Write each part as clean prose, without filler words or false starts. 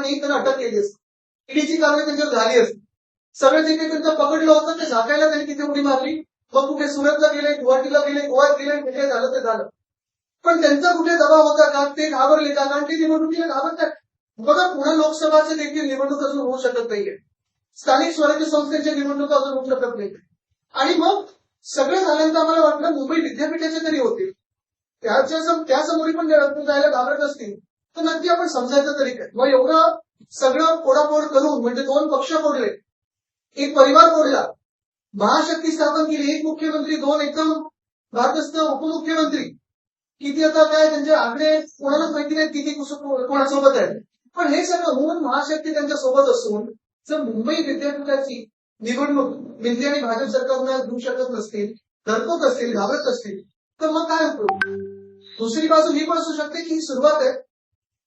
नाही त्यांना अटक केली असती, ईडीची कारवाई त्यांच्यावर झाली असती. सगळं जे काही त्यांचं पकडलं होतं ते झाकायला त्यांनी तिथे उडी मारली. मग कुठे सुरतला गेले, गुवाहाटीला गेले, गोव्यात गेले, कुठे झालं ते झालं. पण त्यांचा कुठे दबाव होता का? ते घाबरले का? कारण ते निवडणुकीला घाबरतात. बघा, पुणे लोकसभाचे देखील निवडणूक अजून होऊ शकत नाहीये, स्थानिक स्वराज्य संस्थेच्या निवडणुका अजून होऊ शकत नाही. आणि मग सगळं झाल्यानंतर आम्हाला वाटलं मुंबई विद्यापीठाचे तरी होतील, त्यासमोर पण जायला घाबरत असतील तर नक्की आपण समजायचं तरी काय. मग एवढं सगळं फोडाफोड करून म्हणजे 2 पक्ष फोडले, एक परिवार फोडला, महाशक्ती स्थापन केली, एक मुख्यमंत्री, 2 एकदम भारदस्त उपमुख्यमंत्री, किती आता काय त्यांचे आकडे कोणालाच माहिती नाही किती कोणासोबत आहे. पण हे सगळं होऊन महाशक्ती त्यांच्या सोबत असून जर मुंबई विद्यापीठाची निवडणूक मिंदे आणि भाजप सरकारला देऊ शकत नसतील, धरपक असतील, घाबरत असतील, तर मग काय होतं? दुसरी बाजू ही पण असू शकते की ही सुरुवात आहे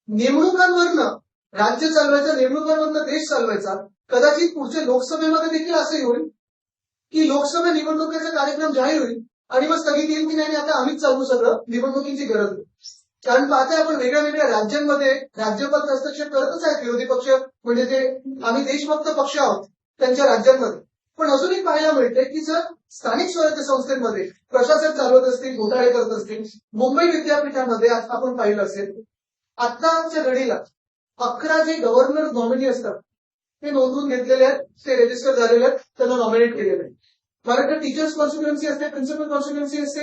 नेमणुकांवरनं राज्य चालवायचं, नेमणुकांवरनं देश चालवायचा. कदाचित पुढच्या लोकसभेमध्ये देखील असंही होईल की लोकसभा निवडणुकीचा कार्यक्रम जाहीर होईल आणि मग स्थगित येईल की नाही आता आम्हीच चालू सगळं, निवडणुकीची गरज नाही. कारण पाहताय आपण वेगळ्या वेगळ्या राज्यांमध्ये राज्यपाल हस्तक्षेप करतच आहेत विरोधी पक्ष, म्हणजे ते आम्ही देशभक्त पक्ष आहोत त्यांच्या राज्यांमध्ये. पण अजूनही पाहायला मिळते की जर स्थानिक स्वराज्य संस्थेमध्ये प्रशासन चालवत असतील, घोटाळे करत असतील, मुंबई विद्यापीठामध्ये आज आपण पाहिलं असेल आत्ताच्या घडीला 11 जे गव्हर्नर नॉमिनी असतात ते नोंदवून घेतलेले आहेत, ते रजिस्टर झालेले आहेत, त्यांना नॉमिनेट केलेले आहे. मराठा टीचर्स कॉन्स्टिट्युएन्सी असते, प्रिन्सिपल कॉन्स्टिट्युएन्सी असते,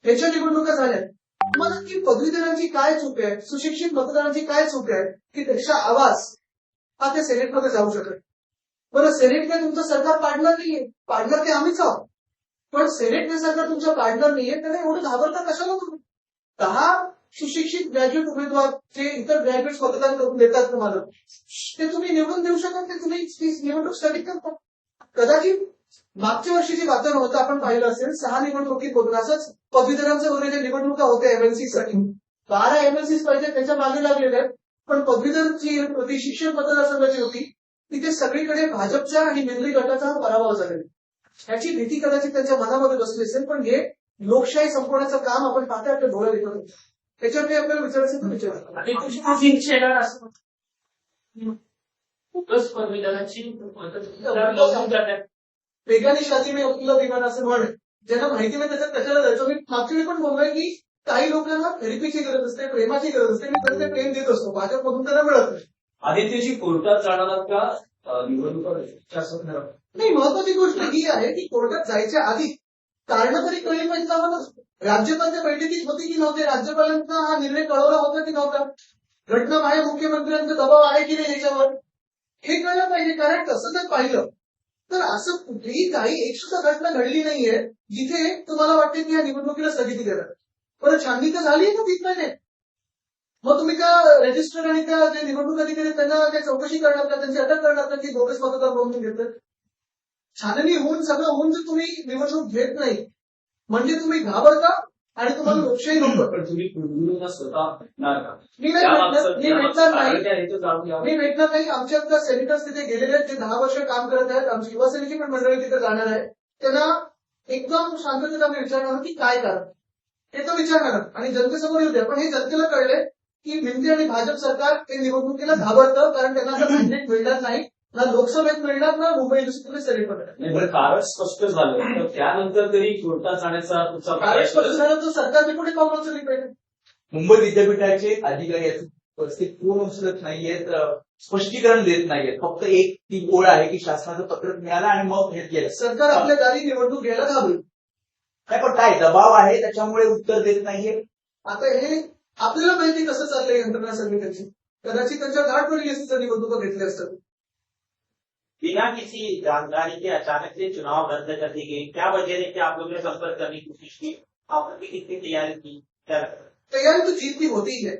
ह्याच्या निवडणुका झाल्या. मला की पदवीधरांची काय चूक आहे, सुशिक्षित मतदारांची काय चूक आहे की त्याचा आवाज हा त्या सेनेटमध्ये जाऊ शकत. बरं, सेनेट काय तुमचं सरकार पाडणार नाहीये, पाडणार ते आम्हीच आहोत, पण सेनेट हे सरकार तुमचं पाडणार नाहीये, त्याला एवढं घाबरता कशाला तुम्ही? 10 सुशिक्षित ग्रॅज्युएट उमेदवार जे इतर ग्रॅज्युएट्स मतदान करून देतात तुम्हाला, ते तुम्ही निवडून देऊ शकत, ते तुम्ही निवडणूक स्थगित करता. कदाचित मागच्या वर्षीची वातावरण होतं, आपण पाहिलं असेल 6 निवडणुकीत बघून असंच पदवीधरांच्या वगैरे ज्या निवडणुका होत्या एमएलसी साठी, 12 एमएलसी पाहिजे त्याच्या मागे लागलेल्या आहेत. पण पदवीधरची शिक्षक मतदारसंघाची होती तिथे सगळीकडे भाजपच्या आणि मिंदे गटाचा पराभव झालेला. ह्याची भीती कदाचित त्यांच्या मनामध्ये बसली असेल, पण हे लोकशाही संपवण्याचं काम आपण पाहता आपल्या डोळ्यात येतो. त्याच्यावर काही आपल्याला विचारायचं तर विचार वेगाने शादी में आपलं विमान असं म्हण, ज्यांना माहिती नाही त्याच्यात कशाला जायचं. मी मागच्या वेळी पण बोललोय की काही लोकांना थेरपीची गरज असते, प्रेमाची गरज असते, मी तर ते प्रेम देत असतो, भाजपमधून त्यांना मिळत नाही. आदित्यजी कोर्टात जाणार का निवडणुका? नाही, महत्वाची गोष्ट ही आहे की कोर्टात जायच्या आधी कारण तरी कळली पाहिजे आम्हाला. राज्यपालच्या बैठकीत होती की नव्हते, राज्यपालांचा हा निर्णय कळवला होता की नव्हता, घटना बाहेर मुख्यमंत्र्यांचा दबाव आहे की नाही याच्यावर हे कळलं पाहिजे. कारण तसं जर पाहिलं तर असं कुठेही काही एक सुद्धा घटना घडली नाहीये जिथे तुम्हाला वाटते की या निवडणुकीला स्थगिती देणार. परत छाननी तर झाली ना 3 महिने, मग तुम्ही त्या रजिस्टर आणि त्या जे निवडणूक अधिकारी त्यांना त्या चौकशी करणार का, त्यांची अटक करणार का की बोगस मतदार नोंदवून घेतलं? छाननी होऊन सगळं होऊन जर तुम्ही निवडणूक घेत नाही म्हणजे तुम्ही घाबरता आणि तुम्हाला लोकशाही नको. पण तुम्ही मी भेटणार नाही. आमच्या सेनेटर्स तिथे गेलेले आहेत, जे 10 वर्ष काम करत आहेत, आमची युवासेनेची पण मंडळी तिथे जाणार आहे. त्यांना एकदम शांततेत आम्ही विचारणार की काय कारण हे तर विचारणार आणि जनतेसमोर येऊ द्या. पण हे जनतेला कळले की मिंदे आणि भाजप सरकार हे निवडणुकीला घाबरतं, कारण त्यांना आता मॅन्डेट मिळणार नाही, ना लोकसभेत मिळणार ना मुंबई युनिव्हर्सिटीमध्ये सेनेटमध्ये. कारण स्पष्ट झालं तर त्यानंतर तरी कोर्टात जाण्याचा तुमचा कारण स्पष्ट झालं तर सरकारने पुढे पावलं उचलली पाहिजे. मुंबई विद्यापीठाचे अधिकारी परिस्थिती पूर्ण उचलत नाहीयेत, स्पष्टीकरण देत नाहीयेत, फक्त एक ती ओळ आहे की शासनाचं पत्र मिळालं आणि मग हे केलं. सरकार आपल्या दारी निवडणूक घ्यायला घाबरेल काय, पण काय दबाव आहे त्याच्यामुळे उत्तर देत नाहीये. आता हे आपल्याला माहिती कसं चाललंय यंत्रणा समितीची, कदाचित त्यांच्या गाठ पडली असती तर निवडणुका घेतल्या असतात. बिना किसी जानकारी के अचानक से चुनाव रद्द कर दी गई, क्या वजह है कि आप लोगों ने संपर्क करने की कोशिश की, आपने कितनी तैयारी की? तैयारी तो जीत की होती है,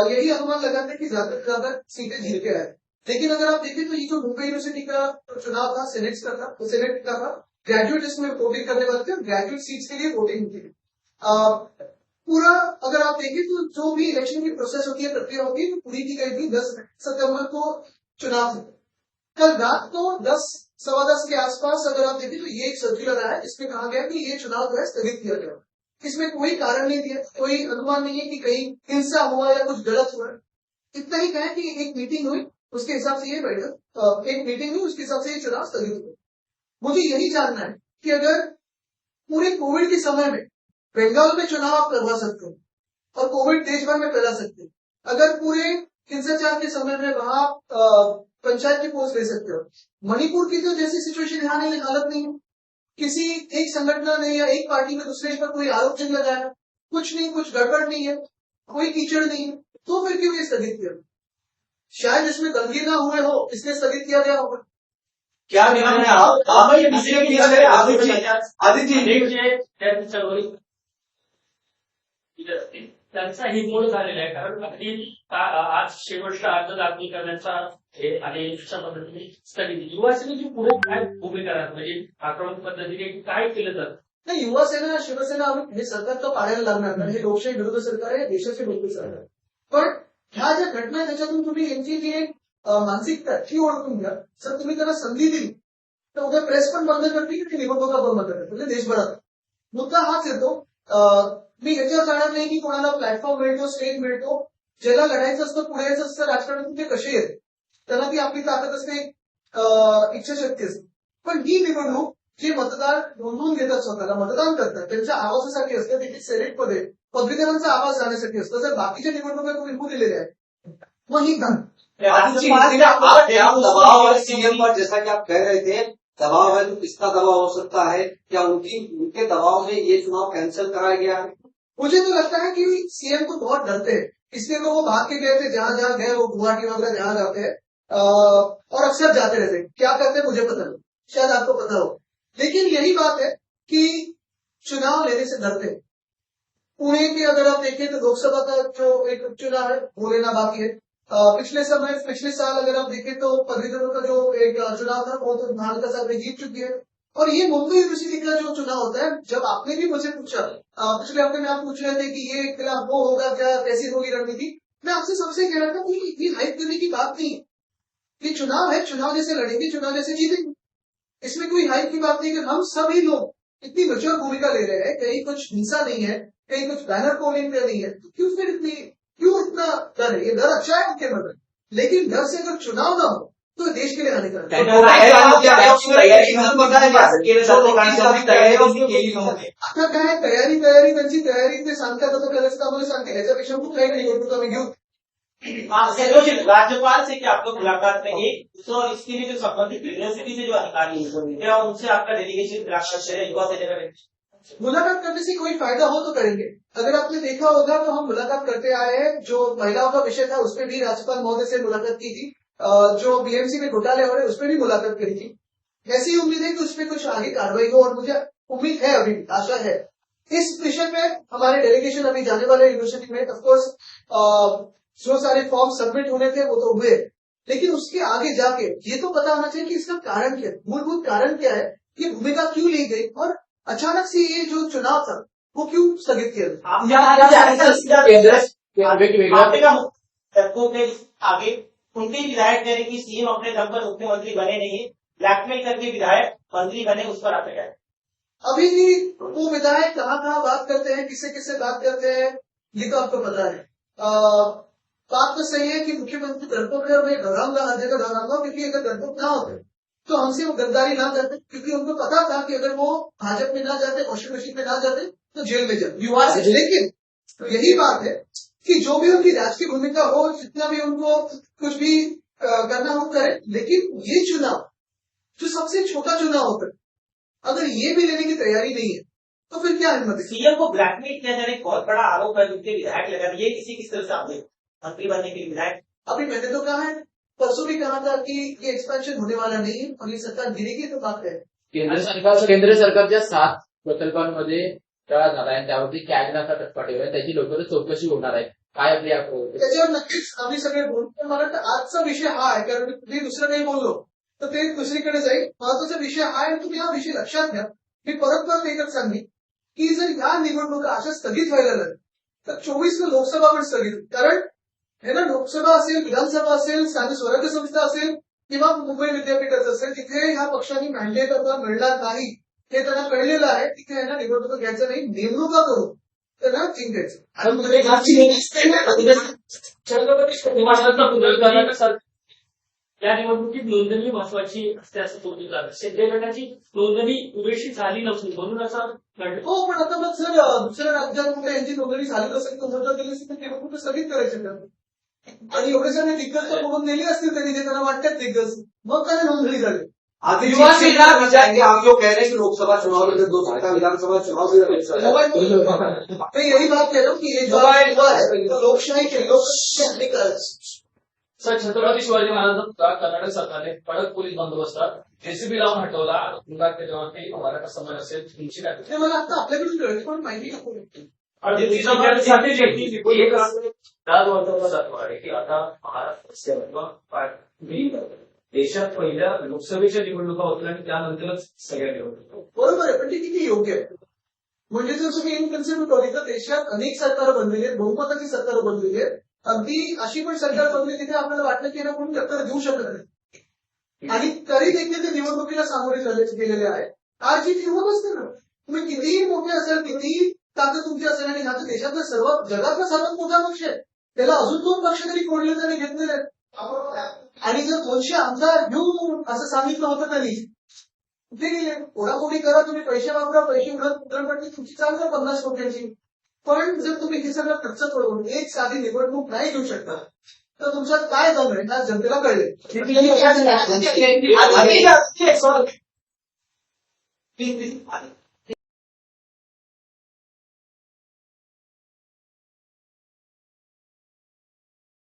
यही अनुमान लगाते कि ज्यादा से ज्यादा सीटें जीत के आए. लेकिन अगर आप देखें तो ये जो मुंबई यूनिवर्सिटी का चुनाव था सेनेट का था, ग्रेजुएट इसमें वोटिंग करने वाले थे, ग्रेजुएट सीट्स के लिए वोटिंग होती है. पूरा अगर आप देखें तो जो भी इलेक्शन की प्रोसेस होती है, प्रक्रिया होती है, पूरी की गई थी. 10 सितंबर को चुनाव था. कल रात को 10-10:15 के आसपास अगर आप देखें तो ये एक सर्कुलर आया, इसमें कहा गया कि ये चुनाव जो है स्थगित किया गया. इसमें कोई कारण नहीं दिया, कोई अनुमान नहीं है कि कहीं हिंसा हुआ या कुछ गलत हुआ. इतना ही कहा कि एक मीटिंग हुई उसके हिसाब से ये बैठक एक मीटिंग हुई, उसके हिसाब से ये चुनाव स्थगित हुए। मुझे यही जानना है कि अगर पूरे कोविड के समय में बंगाल में चुनाव आप करवा सकते हो और कोविड देश भर में फैला सकते हो, अगर पूरे हिंसाचार के समय में वहां पंचायत की पोस्ट ले सकते हो, मणिपुर की तो जैसी सिचुएशन यहाँ नहीं, हालत नहीं है, किसी एक संगठन ने या एक पार्टी में दूसरे पर कोई आरोप नहीं लगाया, कुछ नहीं, कुछ गड़बड़ नहीं है, कोई कीचड़ नहीं है, तो फिर क्यों ये स्थगित किया? शायद इसमें गंदगी ना हुए हो इसलिए स्थगित किया गया होगा। क्या निर्णय है त्यांचा ही मूळ झालेला आहे, कारण अगदी आज शेवटचा अर्ज दाखल करण्याचा आणि अशा पद्धतीने स्थगिती युवासेनेची पुढे काय भूमिका राहते, म्हणजे आक्रमक पद्धतीने काय केलं जातं? नाही, युवासेना शिवसेना हे सरकार तर पाडायला लागणार नाही, हे लोकशाही विरोधी सरकार आहे, देशाचे विरोधी सरकार. पण ह्या ज्या घटना आहे त्याच्यातून तुम्ही यांची जी एक मानसिकता ती ओळखून घ्या. जर तुम्ही त्यांना संधी दिली तर उद्या प्रेस पण बंद करतील की निवडणुका बंद करतील, म्हणजे देशभरात मुद्दा हाच येतो. मी याच्यावर जाणार नाही की कोणाला प्लॅटफॉर्म मिळतो, स्टेज मिळतो, ज्याला लढायचं असतं, पुढे यायचं असतं राजकारणातून ते कसे येते, त्याला ती आपली ताकद असते, इच्छाशक्ती असते. पण ही निवडणूक जे मतदार नोंदवून घेतात, स्वतःला मतदान करतात, त्यांच्या आवाजासाठी असतं, त्याची सेनेटमध्ये पदवीधरांचा आवाज जाण्यासाठी असतो. जर बाकीच्या निवडणुका तुम्ही लिहून दिलेल्या आहेत मग ही धन दबाव है सीएम पर, जैसा कि आप कह रहे थे दबाव है, तो किसका दबाव हो सकता है? क्या उनके दबाव में ये चुनाव कैंसिल कराया गया है? मुझे तो लगता है कि सीएम को बहुत डरते हैं, इसलिए तो वो भाग के गए थे, जहां जहां गए वो गुवाहाटी वगैरह जहां जाते हैं और अक्सर जाते रहते। क्या करते हैं मुझे पता नहीं, शायद आपको पता हो, लेकिन यही बात है कि चुनाव लेने से डरते हैं। पुणे के अगर आप देखें तो लोकसभा का जो एक उपचुनाव है वो लेना बाकी है। पिछले साल अगर आप देखें तो पदवीधरों का जो एक चुनाव था वो तो महालिका साहब ने जीत चुकी है। और ये मुंबई यूनिवर्सिटी का जो चुनाव होता है, जब आपने भी मुझे पूछा पिछले हफ्ते में, आप पूछ रहे थे कि ये खिलाफ वो होगा क्या, कैसी होगी रणनीति, मैं आपसे सबसे कह रहा था कि ये हाइप करने की बात नहीं है। ये चुनाव है, चुनाव जैसे लड़ेंगे, चुनाव जैसे जीतेंगे, इसमें कोई हाइप की बात नहीं। कि हम सभी लोग इतनी मैच्योर भूमिका ले रहे हैं, कहीं कुछ हिंसा नहीं है, कहीं कुछ बैनर पोलिंग पे नहीं है, तो क्यों इतना डर है? ये डर अच्छा है उनके मन में, लेकिन डर से अगर चुनाव ना हो तो देश के लिए हानिकारक है। आता काय तयारी त्यांची तयारी ते सांगतात, आता खरंच तर आम्हाला सांगते, याच्यापेक्षा खूप काही नाही होतो आम्ही घेऊ. राज्यपाल से क्या आपको मुलाकात में एक दूसरा, और इसके लिए जो संबंधित यूनिवर्सिटी से जो अधिकारी है उनसे आपका डेलीगेशन युवा सेना मुलाकात करने से कोई फायदा हो तो करेंगे। अगर आपने देखा होगा तो हम मुलाकात करते आए हैं, जो महिलाओं का विषय था उस पर भी राज्यपाल महोदय से मुलाकात की थी, जो बीएमसी में घोटाले हो रहे उस पर भी मुलाकात करी थी। ऐसी उम्मीद है कि उस पर कुछ आगे कार्रवाई हो, और मुझे उम्मीद है, अभी आशा है। इस विषय में हमारे डेलीगेशन अभी जाने वाले यूनिवर्सिटी में, ऑफकोर्स जो सारे फॉर्म सबमिट होने थे वो तो हुए, लेकिन उसके आगे जाके ये तो पता होना चाहिए कि इसका कारण क्या है, मूलभूत कारण क्या है, ये भूमिका क्यों ली गई, और अचानक से ये जो चुनाव था वो क्यों स्थगित किया? आगे उनके विधायक कह रहे कि सीएम अपने दम पर मुख्यमंत्री बने नहीं, ब्लैकमेल करके विधायक मंत्री बने, उस पर आता है। अभी भी वो विधायक कहाँ बात करते हैं, किससे किससे बात करते हैं, ये तो आपको पता है। बात तो सही है कि मुख्यमंत्री डरपोक है, और मैं डराऊंगा, हर जगह डराऊंगा, क्योंकि अगर डरपोक ना होते तो हमसे वो गद्दारी ना करते, क्योंकि उनको पता था कि अगर वो भाजपा में ना जाते, वॉशिंग मशीन में ना जाते तो जेल में जाते युवा से। लेकिन तो यही बात है कि जो भी उनकी राजकीय भूमिका हो, जितना भी उनको कुछ भी करना हो करें, लेकिन ये चुनाव जो सबसे छोटा चुनाव होता है, अगर ये भी लेने की तैयारी नहीं है तो फिर क्या हिम्मत है? सीएम को ब्लैकमेल किया जाने बहुत बड़ा आरोप है, उनके विधायक लगा दिए किस तरह से आपने मंत्री बनने के विधायक। अभी मैंने तो कहा है, परसों भी कहा था कि ये एक्सपेंशन होने वाला नहीं है, और ये सरकार गिरेगी तो बात है। केंद्र सरकारच्या 7 प्रकल्पांमध्ये तळा झाला आहे, त्यावरती कॅबिनेटचा टप्पा ठेवला, त्याची लवकरच चौकशी होणार आहे, काय आपली त्याच्यावर नक्कीच आम्ही सगळे बोलू. पण मला वाटतं आजचा विषय हा आहे, कारण मी दुसरं काही बोललो तर ते दुसरीकडे जाईल. महत्वाचा विषय हा आहे, तुम्ही हा विषय लक्षात घ्या. मी परत एकच सांगेन की जर ह्या निवडणुका अशा स्थगित व्हायला लागल्या तर 24 लोकसभा पण स्थगित, कारण हे ना, लोकसभा असेल, विधानसभा असेल, स्थानिक स्वराज्य संस्था असेल किंवा मुंबई विद्यापीठाचं असेल, तिथे ह्या पक्षांनी मॅन्डेट आता मिळणार नाही हे त्यांना कळलेलं आहे. तिथे यांना निवडणुका घ्यायचं नाही, नेमणुका करून त्यांना जिंकायचं. या निवडणुकीत नोंदणी महत्वाची असते असं बोललं जातं. शेतकरी गटाची नोंदणी पुरेशी झाली नव्हती म्हणून असं घडलं. हो, पण आता मग सर दुसऱ्या राज्यात कुठे यांची नोंदणी झाली नसेल तर केली असेल तर निवडणूक स्थगित करायची का? आणि एवढे सगळे दिग्गज तर म्हणून नेली असतील त्यांनी जे त्यांना वाटतात दिग्गज, मग काय नोंदणी झाली. आदित्य युवा जी सेना करना चाहेंगे आप जो कह रहे हैं कि लोकसभा चुनाव में 2 साल विधानसभा चुनाव भी मैं यही बात कह रहा हूँ कि ये जो युवा है तो लोकशाही के लोक सर, छत्रपती शिवाजी महाराजांचा कर्नाटक सरकारने कडक पोलीस बंदोबस्तात जेसीबी लावून हटवला. पुन्हा त्याच्यावरती मराठा समाज असेल तुमची काय ते मला आता आपल्याकडून कळते पण माहिती नको. एक दाद वर्तवला जातो आहे की आता महाराष्ट्र देशात पहिल्या लोकसभेच्या निवडणुका होतील आणि त्यानंतरच सगळ्या निवडणुका. बरोबर आहे, पण ते किती योग्य आहे. म्हणजे जर तुम्ही इनकन्सिडर बघितलं देशात अनेक सरकार बनलेली आहेत, बहुमताची सरकार बनलेली आहेत. अगदी अशी पण सरकार बनली तिथे आपल्याला वाटलं की ना कोणी टक्कर देऊ शकत नाही आणि तरी देखील ते निवडणुकीला सामोरे गेलेले आहेत. आज जी होत असते ना, तुम्ही कितीही मोठे असेल, कितीही ताकद तुमची असेल आणि आता देशातलं सर्वात जगातला सर्वात मोठा पक्ष आहे, त्याला अजून 2 पक्ष तरी कोणले तरी घेतलेले आहेत. आणि जर 200 आमदार घेऊन असं सांगितलं होतं त्यांनी, कुठे गेले? कोणाकोणी करा तुम्ही, पैसे वापरा, पैसे उधळपट्टी तुमची चालू 50 कोट्याची. पण जर तुम्ही हे सगळं खर्च करून एक साधी निवडणूक नाही घेऊ शकता तर तुमच्यात काय दम आहे ना जनतेला कळले.